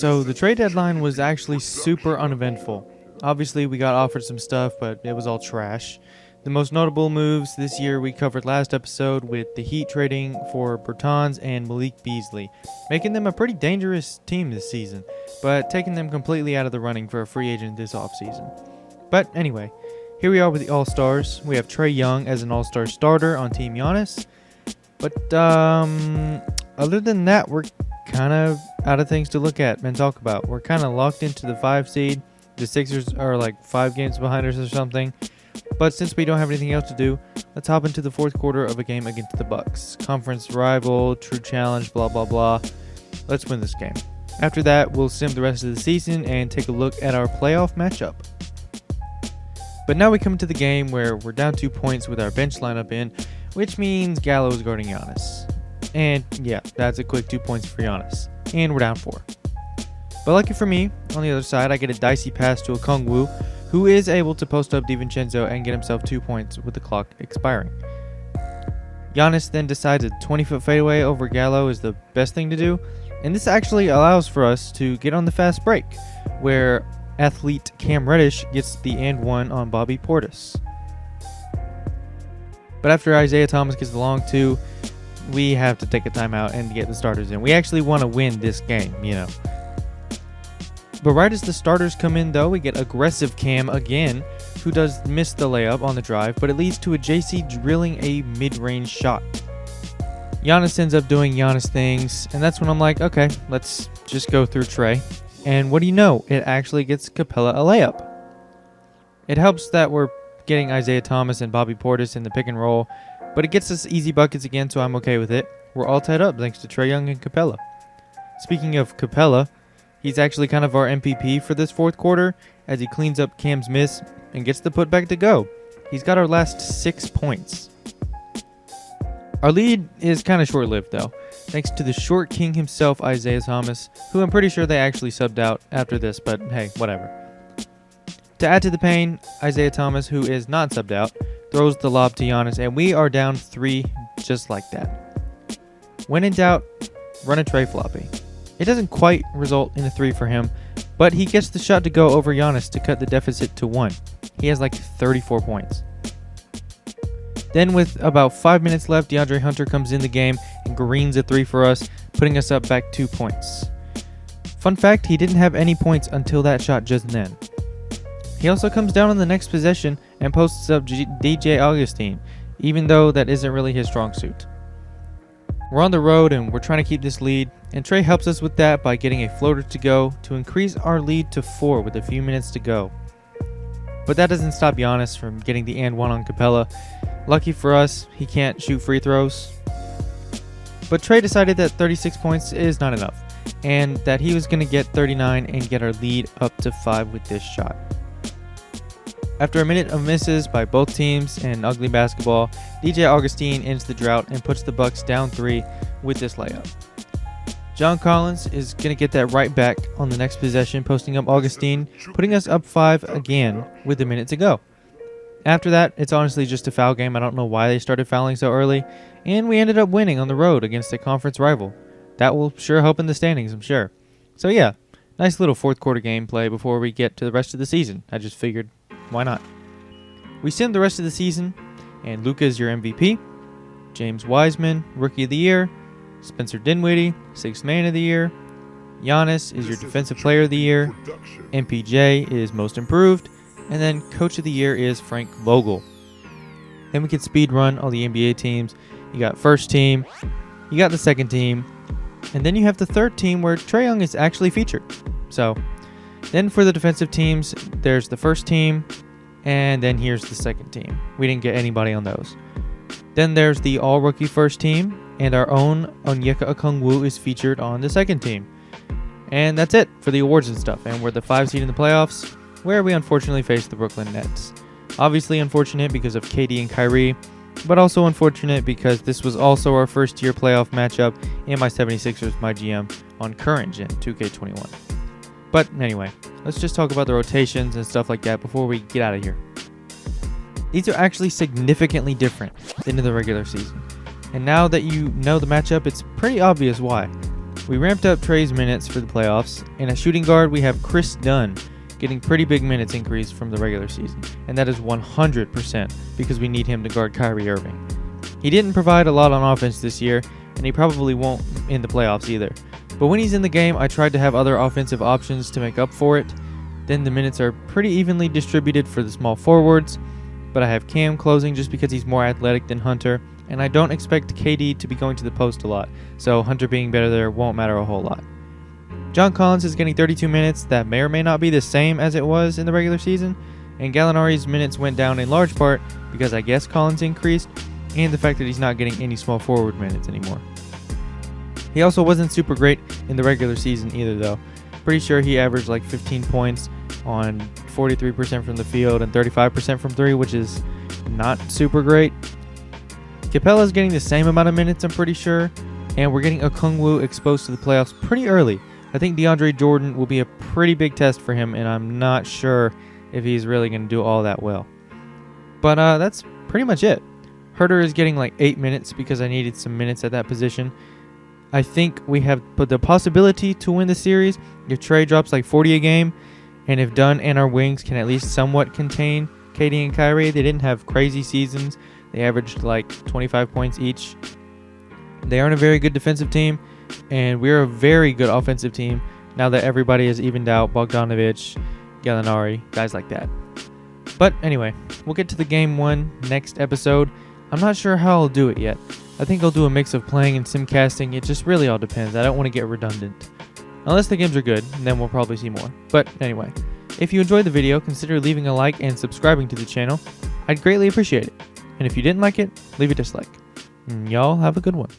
So the trade deadline was actually super uneventful. Obviously, we got offered some stuff, but it was all trash. The most notable moves this year we covered last episode with the Heat trading for Bertans and Malik Beasley, making them a pretty dangerous team this season, but taking them completely out of the running for a free agent this offseason. But anyway, here we are with the All-Stars. We have Trae Young as an All-Star starter on Team Giannis. But other than that, we're kind of out of things to look at and talk about. We're kind of locked into the 5 seed. The Sixers are like 5 games behind us or something. But since we don't have anything else to do, let's hop into the fourth quarter of a game against the Bucks. Conference rival, true challenge, blah, blah, blah. Let's win this game. After that, we'll sim the rest of the season and take a look at our playoff matchup. But now we come to the game where we're down 2 points with our bench lineup in, which means Gallo is guarding Giannis. And yeah, that's a quick 2 points for Giannis. And we're down 4. But lucky for me, on the other side, I get a dicey pass to Okongwu, who is able to post up DiVincenzo and get himself 2 points with the clock expiring. Giannis then decides a 20-foot fadeaway over Gallo is the best thing to do, and this actually allows for us to get on the fast break, where athlete Cam Reddish gets the and one on Bobby Portis. But after Isaiah Thomas gets the long two, we have to take a timeout and get the starters in. We actually want to win this game, you know. But right as the starters come in, though, we get aggressive Cam again, who does miss the layup on the drive, but it leads to a JC drilling a mid-range shot. Giannis ends up doing Giannis things, and that's when I'm like, okay, let's just go through Trae. And what do you know? It actually gets Capella a layup. It helps that we're getting Isaiah Thomas and Bobby Portis in the pick and roll, but it gets us easy buckets again, so I'm okay with it. We're all tied up thanks to Trae Young and Capella. Speaking of Capella, he's actually kind of our MVP for this fourth quarter as he cleans up Cam's miss and gets the putback to go. He's got our last 6 points. Our lead is kind of short-lived though, thanks to the short king himself, Isaiah Thomas, who I'm pretty sure they actually subbed out after this, but hey, whatever. To add to the pain, Isaiah Thomas, who is not subbed out, throws the lob to Giannis, and we are down 3 just like that. When in doubt, run a Trae floppy. It doesn't quite result in a 3 for him, but he gets the shot to go over Giannis to cut the deficit to 1. He has like 34 points. Then with about 5 minutes left, DeAndre Hunter comes in the game and greens a 3 for us, putting us up back 2 points. Fun fact, he didn't have any points until that shot just then. He also comes down on the next possession and posts up DJ Augustine, even though that isn't really his strong suit. We're on the road and we're trying to keep this lead, and Trae helps us with that by getting a floater to go to increase our lead to 4 with a few minutes to go. But that doesn't stop Giannis from getting the and one on Capella. Lucky for us, he can't shoot free throws. But Trae decided that 36 points is not enough, and that he was going to get 39 and get our lead up to 5 with this shot. After a minute of misses by both teams and ugly basketball, DJ Augustine ends the drought and puts the Bucks down 3 with this layup. John Collins is going to get that right back on the next possession, posting up Augustine, putting us up 5 again with a minute to go. After that, it's honestly just a foul game. I don't know why they started fouling so early, and we ended up winning on the road against a conference rival. That will sure help in the standings, I'm sure. So yeah, nice little fourth quarter gameplay before we get to the rest of the season. I just figured, why not? We sim the rest of the season, and Luka is your MVP, James Wiseman, Rookie of the Year, Spencer Dinwiddie, 6th Man of the Year, Giannis is your Defensive Player of the Year, MPJ is Most Improved, and then Coach of the Year is Frank Vogel. Then we can speed run all the NBA teams. You got first team, you got the second team, and then you have the third team where Trae Young is actually featured. So then for the defensive teams, there's the first team, and then here's the second team. We didn't get anybody on those. Then there's the all-rookie first team, and our own Onyeka Okongwu is featured on the second team. And that's it for the awards and stuff, and we're the 5 seed in the playoffs, where we unfortunately face the Brooklyn Nets. Obviously unfortunate because of KD and Kyrie, but also unfortunate because this was also our first year playoff matchup in my 76ers MyGM on current gen 2K21. But anyway, let's just talk about the rotations and stuff like that before we get out of here. These are actually significantly different than in the regular season. And now that you know the matchup, it's pretty obvious why. We ramped up Trey's minutes for the playoffs, and at shooting guard we have Chris Dunn getting pretty big minutes increase from the regular season, and that is 100% because we need him to guard Kyrie Irving. He didn't provide a lot on offense this year, and he probably won't in the playoffs either. But when he's in the game, I tried to have other offensive options to make up for it. Then the minutes are pretty evenly distributed for the small forwards, but I have Cam closing just because he's more athletic than Hunter, and I don't expect KD to be going to the post a lot, so Hunter being better there won't matter a whole lot. John Collins is getting 32 minutes. That may or may not be the same as it was in the regular season, and Gallinari's minutes went down in large part because I guess Collins increased, and the fact that he's not getting any small forward minutes anymore. He also wasn't super great in the regular season either though. Pretty sure he averaged like 15 points on 43% from the field and 35% from 3, which is not super great. Capella's getting the same amount of minutes, I'm pretty sure, and we're getting Okongwu exposed to the playoffs pretty early. I think DeAndre Jordan will be a pretty big test for him, and I'm not sure if he's really going to do all that well. But that's pretty much it. Herter is getting like 8 minutes because I needed some minutes at that position. I think we have the possibility to win the series if Trey drops like 40 a game, and if Dunn and our wings can at least somewhat contain KD and Kyrie. They didn't have crazy seasons. They averaged like 25 points each. They aren't a very good defensive team, and we're a very good offensive team now that everybody is evened out. Bogdanovic, Gallinari, guys like that. But anyway, we'll get to the game 1 next episode. I'm not sure how I'll do it yet. I think I'll do a mix of playing and simcasting. It just really all depends. I don't want to get redundant. Unless the games are good, then we'll probably see more. But anyway, if you enjoyed the video, consider leaving a like and subscribing to the channel. I'd greatly appreciate it. And if you didn't like it, leave a dislike. Y'all have a good one.